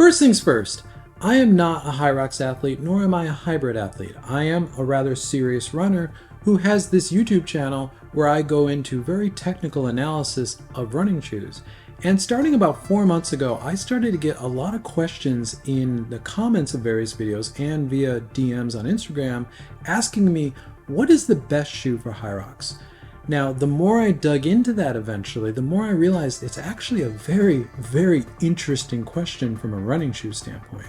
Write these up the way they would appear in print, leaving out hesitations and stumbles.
First things first, I am not a HYROX athlete, nor am I a hybrid athlete. I am a rather serious runner who has this YouTube channel where I go into very technical analysis of running shoes. And starting about 4 months ago, I started to get a lot of questions in the comments of various videos and via DMs on Instagram asking me, what is the best shoe for HYROX? Now, the more I dug into that eventually, the more I realized it's actually a very, very interesting question from a running shoe standpoint.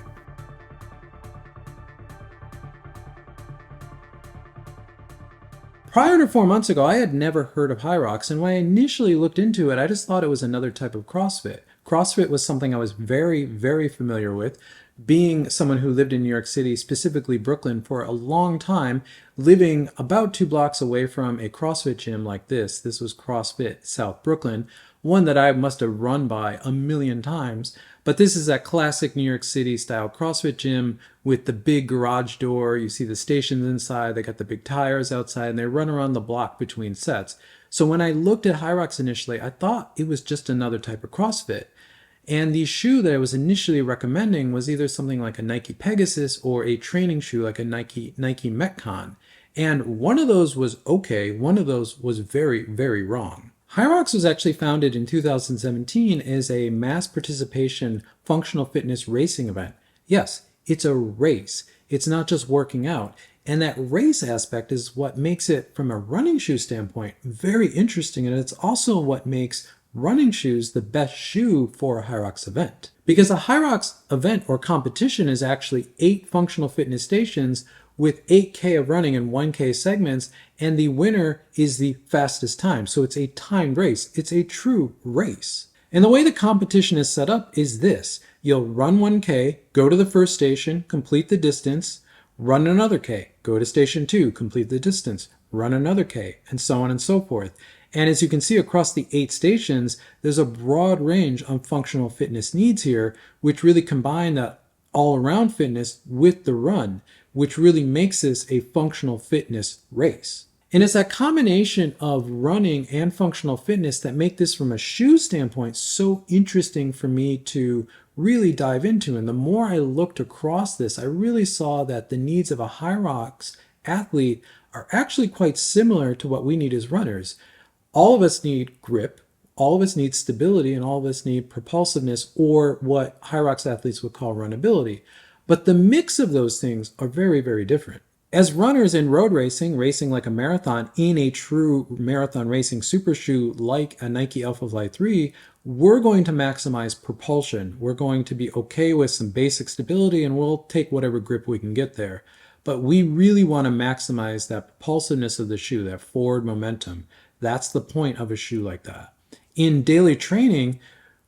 Prior to 4 months ago, I had never heard of HYROX, and when I initially looked into it, I just thought it was another type of CrossFit. CrossFit was something I was very, very familiar with, being someone who lived in New York City, specifically Brooklyn, for a long time, living about 2 blocks away from a CrossFit gym like this. This was CrossFit South Brooklyn, one that I must have run by a million times. But this is that classic New York City style CrossFit gym with the big garage door. You see the stations inside, they got the big tires outside, and they run around the block between sets. So when I looked at HYROX initially, I thought it was just another type of CrossFit. And the shoe that I was initially recommending was either something like a Nike Pegasus or a training shoe like a Nike Metcon. And one of those was okay, one of those was very, very wrong. HYROX was actually founded in 2017 as a mass participation functional fitness racing event. Yes, it's a race. It's not just working out. And that race aspect is what makes it, from a running shoe standpoint, very interesting. And it's also what makes running shoes the best shoe for a HYROX event. Because a HYROX event or competition is actually 8 functional fitness stations with 8K of running in 1K segments, and the winner is the fastest time. So it's a timed race. It's a true race. And the way the competition is set up is this. You'll run 1K, go to the first station, complete the distance, run another K, go to station 2, complete the distance, run another K, and so on and so forth. And as you can see across the 8 stations, there's a broad range of functional fitness needs here, which really combine that all-around fitness with the run, which really makes this a functional fitness race. And it's that combination of running and functional fitness that make this, from a shoe standpoint, so interesting for me to really dive into. And the more I looked across this, I really saw that the needs of a HYROX athlete are actually quite similar to what we need as runners. All of us need grip, all of us need stability, and all of us need propulsiveness, or what HYROX athletes would call runnability. But the mix of those things are very, very different. As runners in road racing, racing like a marathon in a true marathon racing super shoe like a Nike Alpha Fly 3, we're going to maximize propulsion. We're going to be okay with some basic stability, and we'll take whatever grip we can get there. But we really want to maximize that propulsiveness of the shoe, that forward momentum. That's the point of a shoe like that. In daily training,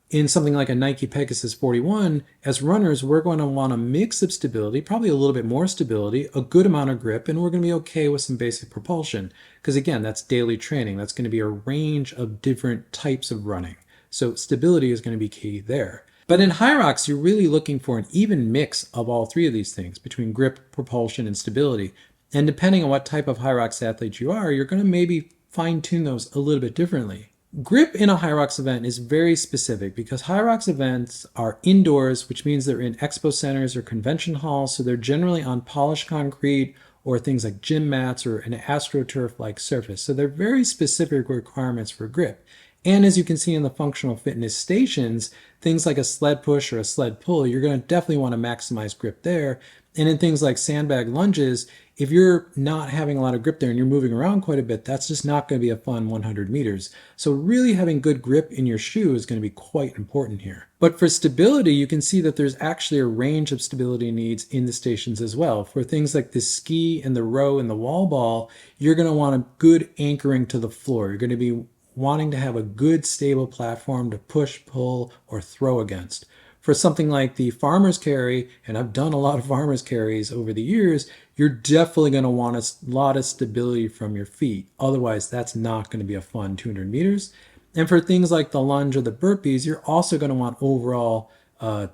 in something like a Nike Pegasus 41, as runners, we're going to want a mix of stability, probably a little bit more stability, a good amount of grip, and we're going to be okay with some basic propulsion. Because again, that's daily training. That's going to be a range of different types of running. So stability is going to be key there. But in HYROX, you're really looking for an even mix of all 3 of these things between grip, propulsion, and stability. And depending on what type of HYROX athlete you are, you're going to maybe fine-tune those a little bit differently. Grip in a HYROX event is very specific because HYROX events are indoors, which means they're in expo centers or convention halls, so they're generally on polished concrete or things like gym mats or an AstroTurf-like surface. So they're very specific requirements for grip. And as you can see in the functional fitness stations, things like a sled push or a sled pull, you're going to definitely want to maximize grip there. And in things like sandbag lunges, if you're not having a lot of grip there and you're moving around quite a bit, that's just not going to be a fun 100 meters. So really having good grip in your shoe is going to be quite important here. But for stability, you can see that there's actually a range of stability needs in the stations as well. For things like the ski and the row and the wall ball, you're going to want a good anchoring to the floor. You're going to be wanting to have a good stable platform to push, pull, or throw against. For something like the farmer's carry, and I've done a lot of farmer's carries over the years, you're definitely going to want a lot of stability from your feet. Otherwise, that's not going to be a fun 200 meters. And for things like the lunge or the burpees, you're also going to want overall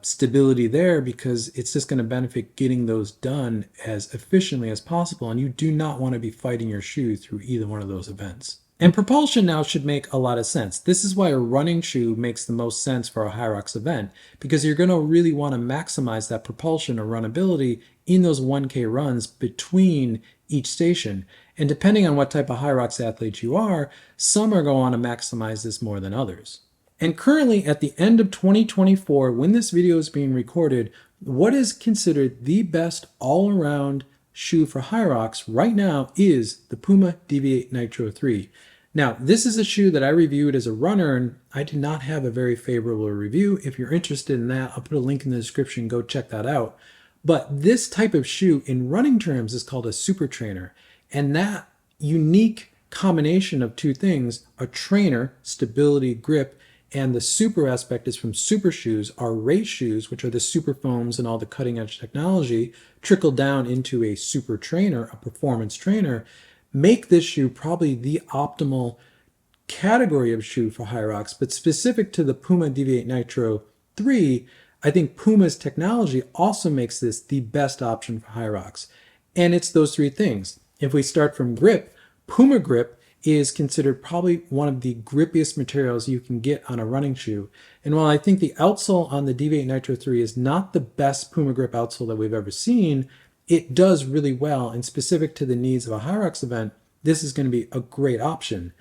stability there because it's just going to benefit getting those done as efficiently as possible. And you do not want to be fighting your shoe through either one of those events. And propulsion now should make a lot of sense. This is why a running shoe makes the most sense for a HYROX event, because you're going to really want to maximize that propulsion or runnability in those 1K runs between each station. And depending on what type of HYROX athlete you are, some are going to want to maximize this more than others. And currently at the end of 2024, when this video is being recorded, what is considered the best all-around shoe for HYROX right now is the Puma Deviate Nitro 3. Now, this is a shoe that I reviewed as a runner, and I did not have a very favorable review. If you're interested in that, I'll put a link in the description. Go check that out. But this type of shoe in running terms is called a super trainer. And that unique combination of two things, a trainer, stability, grip, and the super aspect is from super shoes, our race shoes, which are the super foams and all the cutting edge technology, trickle down into a super trainer, a performance trainer, make this shoe probably the optimal category of shoe for HYROX. But specific to the Puma Deviate Nitro 3, I think Puma's technology also makes this the best option for HYROX. And it's those three things. If we start from grip, Puma grip is considered probably one of the grippiest materials you can get on a running shoe. And while I think the outsole on the Deviate Nitro 3 is not the best Puma grip outsole that we've ever seen, it does really well, and specific to the needs of a HYROX event, this is going to be a great option.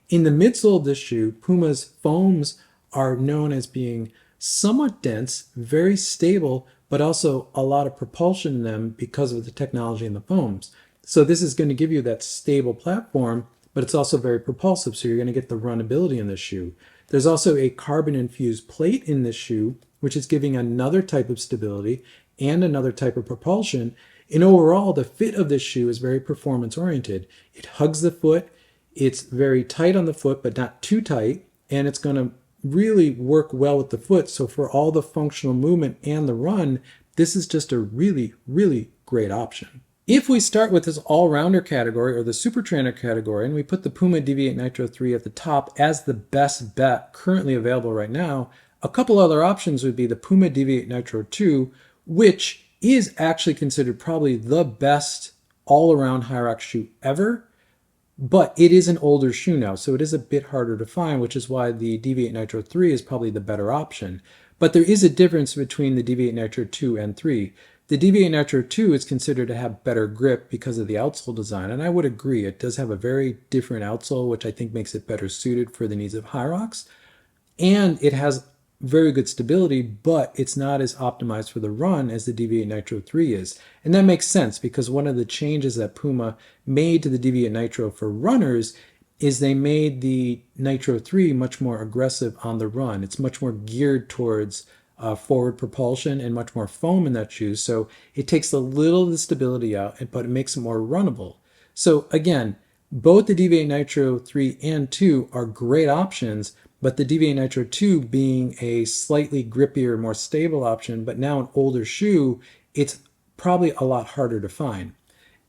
In the midsole of this shoe, Puma's foams are known as being somewhat dense, very stable, but also a lot of propulsion in them because of the technology in the foams. So this is going to give you that stable platform, but it's also very propulsive, so you're going to get the runnability in this shoe. There's also a carbon-infused plate in this shoe, which is giving another type of stability and another type of propulsion. And overall, the fit of this shoe is very performance-oriented. It hugs the foot, it's very tight on the foot, but not too tight, and it's going to really work well with the foot. So for all the functional movement and the run, this is just a really, really great option. If we start with this all-rounder category or the super trainer category, and we put the Puma Deviate Nitro 3 at the top as the best bet currently available right now, a couple other options would be the Puma Deviate Nitro 2, which is actually considered probably the best all-around HYROX shoe ever, but it is an older shoe now, so it is a bit harder to find, which is why the Deviate Nitro 3 is probably the better option. But there is a difference between the Deviate Nitro 2 and 3. The Deviate Nitro 2 is considered to have better grip because of the outsole design, and I would agree. It does have a very different outsole, which I think makes it better suited for the needs of HYROX. And it has very good stability, but it's not as optimized for the run as the Deviate Nitro 3 is. And that makes sense because one of the changes that Puma made to the Deviate Nitro for runners is they made the Nitro 3 much more aggressive on the run. It's much more geared towards forward propulsion and much more foam in that shoe. So it takes a little of the stability out, but it makes it more runnable. So again, both the Deviate Nitro 3 and 2 are great options, but the Deviate Nitro 2 being a slightly grippier, more stable option, but now an older shoe, it's probably a lot harder to find.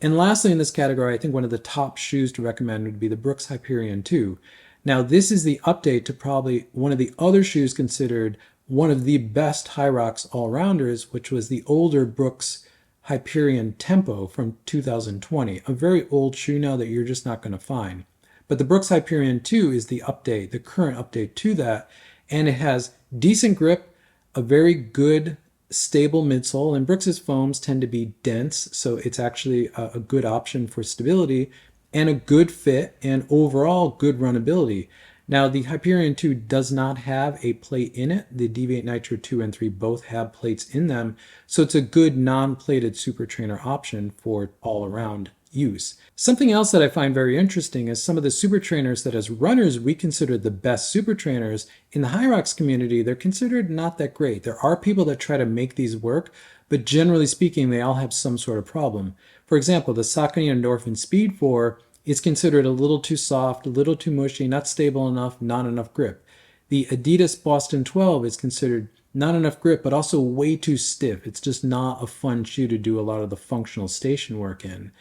And lastly in this category, I think one of the top shoes to recommend would be the Brooks Hyperion 2. Now this is the update to probably one of the other shoes considered one of the best HYROX all-rounders, which was the older Brooks Hyperion Tempo from 2020, a very old shoe now that you're just not going to find. But the Brooks Hyperion 2 is the update, the current update to that, and it has decent grip, a very good stable midsole, and Brooks's foams tend to be dense, so it's actually a good option for stability, and a good fit, and overall good runnability. Now, the Hyperion 2 does not have a plate in it. The Deviate Nitro 2 and 3 both have plates in them, so it's a good non-plated super trainer option for all-around use. Something else that I find very interesting is some of the super trainers that as runners we consider the best super trainers. In the HYROX community, they're considered not that great. There are people that try to make these work, but generally speaking, they all have some sort of problem. For example, the Saucony Endorphin Speed 4 is considered a little too soft, a little too mushy, not stable enough, not enough grip. The Adidas Boston 12 is considered not enough grip, but also way too stiff. It's just not a fun shoe to do a lot of the functional station work in.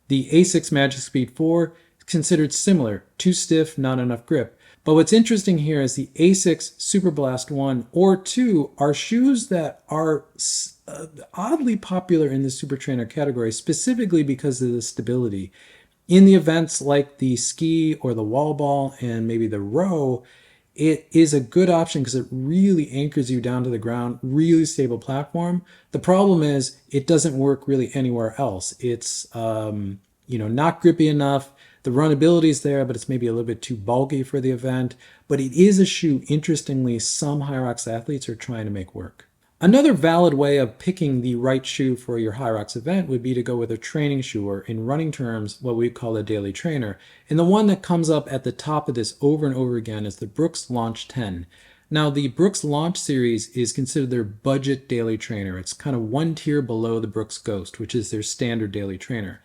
The Asics Magic Speed 4 is considered similar, too stiff, not enough grip. But what's interesting here is the Asics Super Blast 1 or 2 are shoes that are oddly popular in the super trainer category, specifically because of the stability. In the events like the ski or the wall ball and maybe the row, it is a good option because it really anchors you down to the ground, really stable platform. The problem is it doesn't work really anywhere else. It's not grippy enough. The runnability is there, but it's maybe a little bit too bulky for the event. But it is a shoe, interestingly, some HYROX athletes are trying to make work. Another valid way of picking the right shoe for your HYROX event would be to go with a training shoe, or in running terms, what we call a daily trainer. And the one that comes up at the top of this over and over again is the Brooks Launch 10. Now, the Brooks Launch series is considered their budget daily trainer. It's kind of one tier below the Brooks Ghost, which is their standard daily trainer.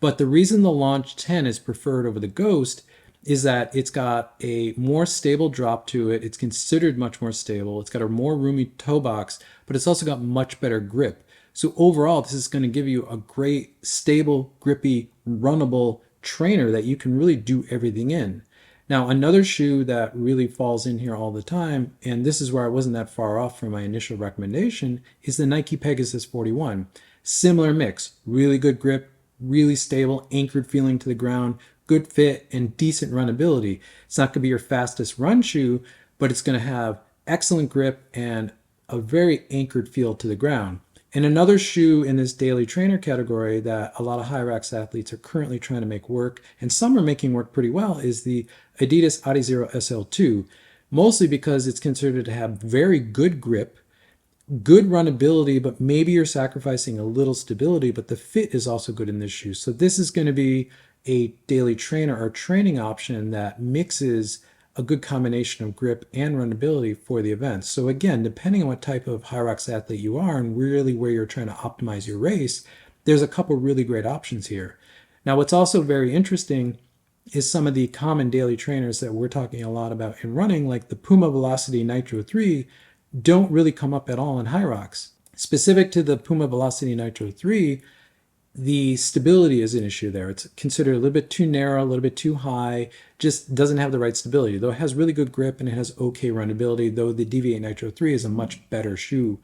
But the reason the Launch 10 is preferred over the Ghost is that it's got a more stable drop to it. It's considered much more stable. It's got a more roomy toe box, but it's also got much better grip. So overall, this is going to give you a great, stable, grippy, runnable trainer that you can really do everything in. Now, another shoe that really falls in here all the time, and this is where I wasn't that far off from my initial recommendation, is the Nike Pegasus 41. Similar mix, really good grip, really stable, anchored feeling to the ground, good fit, and decent runnability. It's not going to be your fastest run shoe, but it's going to have excellent grip and a very anchored feel to the ground. And another shoe in this daily trainer category that a lot of HYROX athletes are currently trying to make work, and some are making work pretty well, is the Adidas Adizero SL2, mostly because it's considered to have very good grip, good runnability, but maybe you're sacrificing a little stability, but the fit is also good in this shoe. So this is going to be a daily trainer or training option that mixes a good combination of grip and runnability for the event. So again, depending on what type of HYROX athlete you are and really where you're trying to optimize your race, there's a couple really great options here. Now, what's also very interesting is some of the common daily trainers that we're talking a lot about in running, like the Puma Velocity Nitro 3, don't really come up at all in HYROX. Specific to the Puma Velocity Nitro 3, the stability is an issue there. It's considered a little bit too narrow, a little bit too high, just doesn't have the right stability, though it has really good grip and it has okay runnability, though the Deviate Nitro 3 is a much better shoe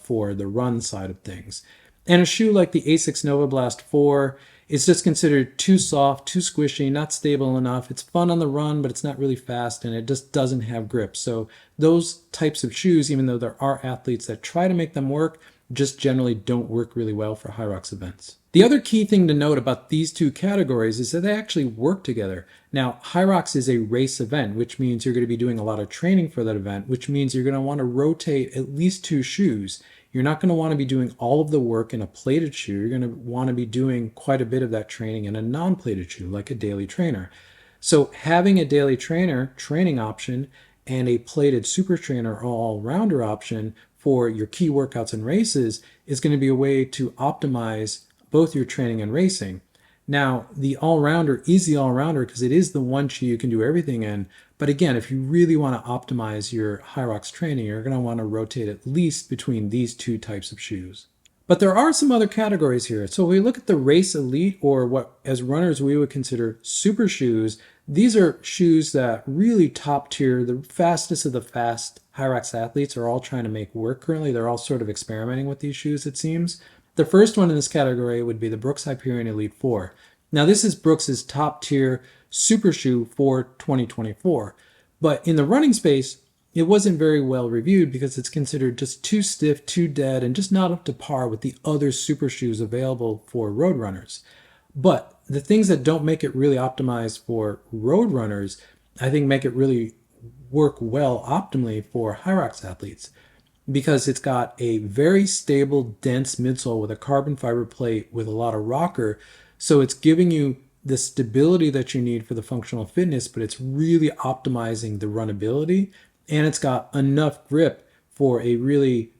for the run side of things. And a shoe like the Asics Nova Blast 4 is just considered too soft, too squishy, not stable enough. It's fun on the run, but it's not really fast, and it just doesn't have grip. So those types of shoes, even though there are athletes that try to make them work, just generally don't work really well for HYROX events. The other key thing to note about these two categories is that they actually work together. Now, HYROX is a race event, which means you're going to be doing a lot of training for that event, which means you're going to want to rotate at least two shoes. You're not going to want to be doing all of the work in a plated shoe. You're going to want to be doing quite a bit of that training in a non-plated shoe, like a daily trainer. So having a daily trainer training option and a plated super trainer or all-rounder option for your key workouts and races is going to be a way to optimize both your training and racing. Now, the all-rounder is the all-rounder because it is the one shoe you can do everything in. But again, if you really want to optimize your HYROX training, you're going to want to rotate at least between these two types of shoes. But there are some other categories here. So if we look at the race elite, or what as runners we would consider super shoes, these are shoes that really top tier, the fastest of the fast HYROX athletes are all trying to make work currently. They're all sort of experimenting with these shoes, it seems. The first one in this category would be the Brooks Hyperion Elite 4. Now, this is Brooks's top tier super shoe for 2024. But in the running space, it wasn't very well reviewed because it's considered just too stiff, too dead, and just not up to par with the other super shoes available for road runners. But the things that don't make it really optimized for road runners, I think make it really work well optimally for HYROX athletes, because it's got a very stable, dense midsole with a carbon fiber plate with a lot of rocker. So it's giving you the stability that you need for the functional fitness, but it's really optimizing the runnability, and it's got enough grip for a really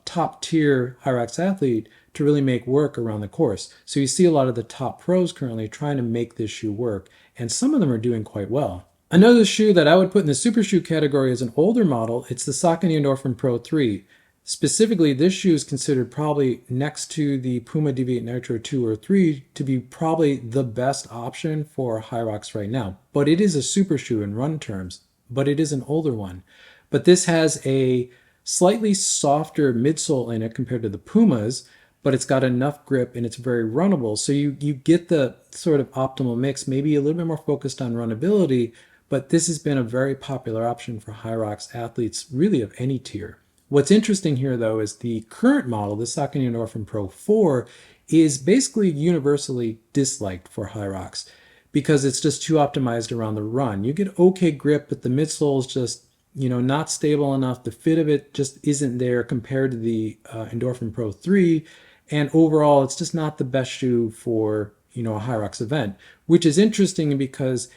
top tier HYROX athlete to really make work around the course. So you see a lot of the top pros currently trying to make this shoe work, and some of them are doing quite well. Another shoe that I would put in the super shoe category is an older model. It's the Saucony Endorphin Pro 3. Specifically, this shoe is considered probably next to the Puma Deviate Nitro 2 or 3 to be probably the best option for HYROX right now. But it is a super shoe in run terms, but it is an older one. But this has a slightly softer midsole in it compared to the Pumas, but it's got enough grip and it's very runnable. So you get the sort of optimal mix, maybe a little bit more focused on runnability, but this has been a very popular option for HYROX athletes, really of any tier. What's interesting here, though, is the current model, the Saucony Endorphin Pro 4, is basically universally disliked for HYROX because it's just too optimized around the run. You get okay grip, but the midsole is just, not stable enough. The fit of it just isn't there compared to the Endorphin Pro 3. And overall, it's just not the best shoe for, a HYROX event, which is interesting because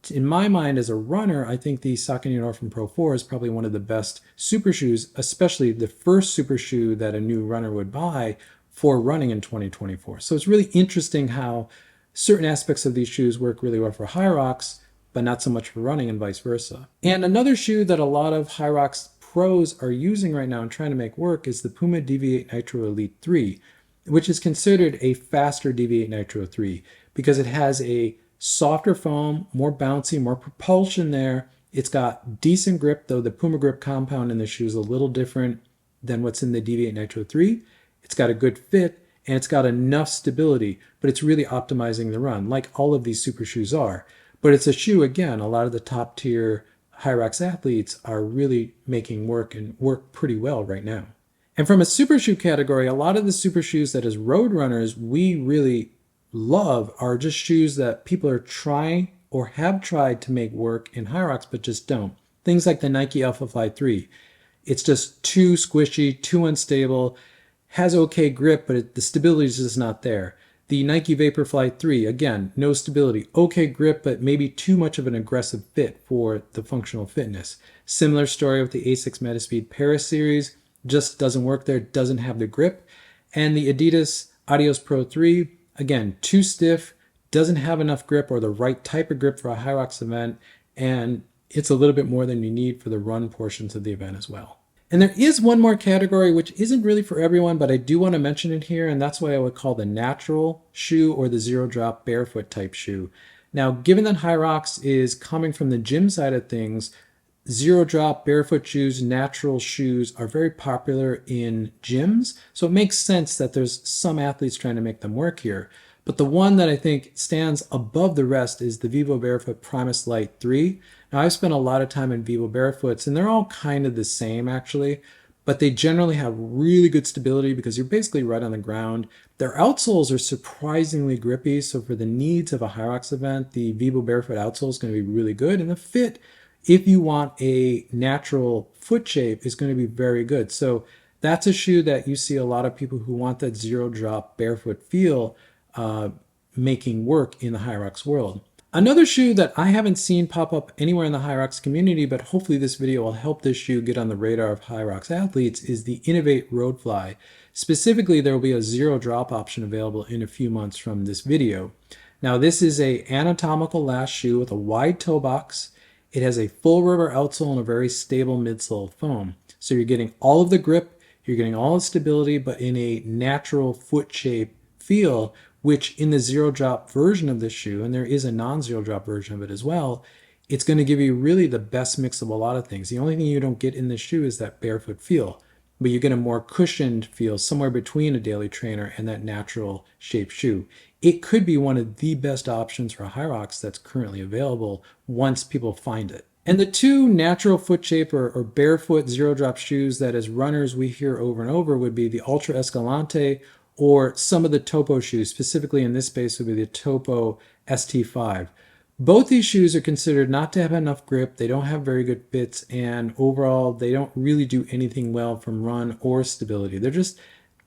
in my mind as a runner, I think the Saucony Endorphin Pro 4 is probably one of the best super shoes, especially the first super shoe that a new runner would buy for running in 2024. So it's really interesting how certain aspects of these shoes work really well for HYROX, but not so much for running and vice versa. And another shoe that a lot of HYROX pros are using right now and trying to make work is the Puma DV8 Nitro Elite 3, which is considered a faster DV8 Nitro 3 because it has a softer foam, more bouncy, more propulsion there. It's got decent grip, though the Puma grip compound in the shoe is a little different than what's in the DV8 Nitro 3. It's got a good fit, and it's got enough stability, but it's really optimizing the run, like all of these super shoes are. But it's a shoe, again, a lot of the top tier HYROX athletes are really making work and work pretty well right now. And from a super shoe category, a lot of the super shoes that as road runners we really love are just shoes that people are trying or have tried to make work in HYROX but just don't. Things like the Nike Alpha Fly 3. It's just too squishy, too unstable, has okay grip, but the stability is just not there. The Nike Vaporfly 3, again, no stability, okay grip, but maybe too much of an aggressive fit for the functional fitness. Similar story with the Asics Metaspeed Paris series, just doesn't work there, doesn't have the grip. And the Adidas Adios Pro 3, again, too stiff, doesn't have enough grip or the right type of grip for a HYROX event, and it's a little bit more than you need for the run portions of the event as well. And there is one more category which isn't really for everyone, but I do want to mention it here, and that's what I would call the natural shoe or the zero drop barefoot type shoe. Now, given that HYROX is coming from the gym side of things, zero drop barefoot shoes, natural shoes are very popular in gyms. So it makes sense that there's some athletes trying to make them work here. But the one that I think stands above the rest is the Vivobarefoot Primus Light 3. Now, I've spent a lot of time in Vivobarefoots, and they're all kind of the same actually, but they generally have really good stability because you're basically right on the ground. Their outsoles are surprisingly grippy, so for the needs of a HYROX event, the Vivobarefoot outsole is going to be really good, and the fit, if you want a natural foot shape, is going to be very good. So that's a shoe that you see a lot of people who want that zero drop barefoot feel making work in the HYROX world. Another shoe that I haven't seen pop up anywhere in the HYROX community, but hopefully this video will help this shoe get on the radar of HYROX athletes, is the Innovate Roadfly. Specifically, there will be a zero drop option available in a few months from this video. Now, this is a anatomical last shoe with a wide toe box. It has a full rubber outsole and a very stable midsole foam. So you're getting all of the grip, you're getting all the stability, but in a natural foot shape feel, which in the zero drop version of this shoe, and there is a non-zero drop version of it as well, it's going to give you really the best mix of a lot of things. The only thing you don't get in this shoe is that barefoot feel, but you get a more cushioned feel somewhere between a daily trainer and that natural shape shoe. It could be one of the best options for HYROX that's currently available once people find it. And the two natural foot shape or barefoot zero drop shoes that as runners we hear over and over would be the Ultra Escalante or some of the Topo shoes, specifically in this space would be the Topo ST5. Both these shoes are considered not to have enough grip, they don't have very good fits, and overall they don't really do anything well from run or stability.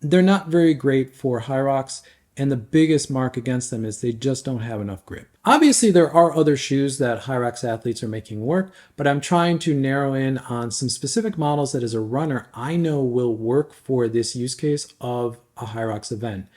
They're not very great for HYROX, and the biggest mark against them is they just don't have enough grip. Obviously, there are other shoes that HYROX athletes are making work, but I'm trying to narrow in on some specific models that as a runner, I know will work for this use case of a HYROX event.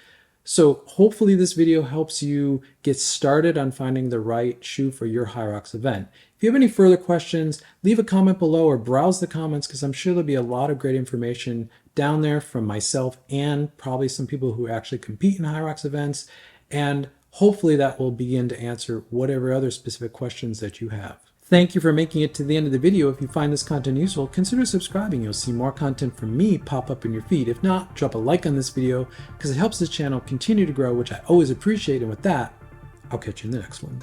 So hopefully this video helps you get started on finding the right shoe for your HYROX event. If you have any further questions, leave a comment below or browse the comments because I'm sure there'll be a lot of great information down there from myself and probably some people who actually compete in HYROX events. And hopefully that will begin to answer whatever other specific questions that you have. Thank you for making it to the end of the video. If you find this content useful, consider subscribing. You'll see more content from me pop up in your feed. If not, drop a like on this video because it helps this channel continue to grow, which I always appreciate. And with that, I'll catch you in the next one.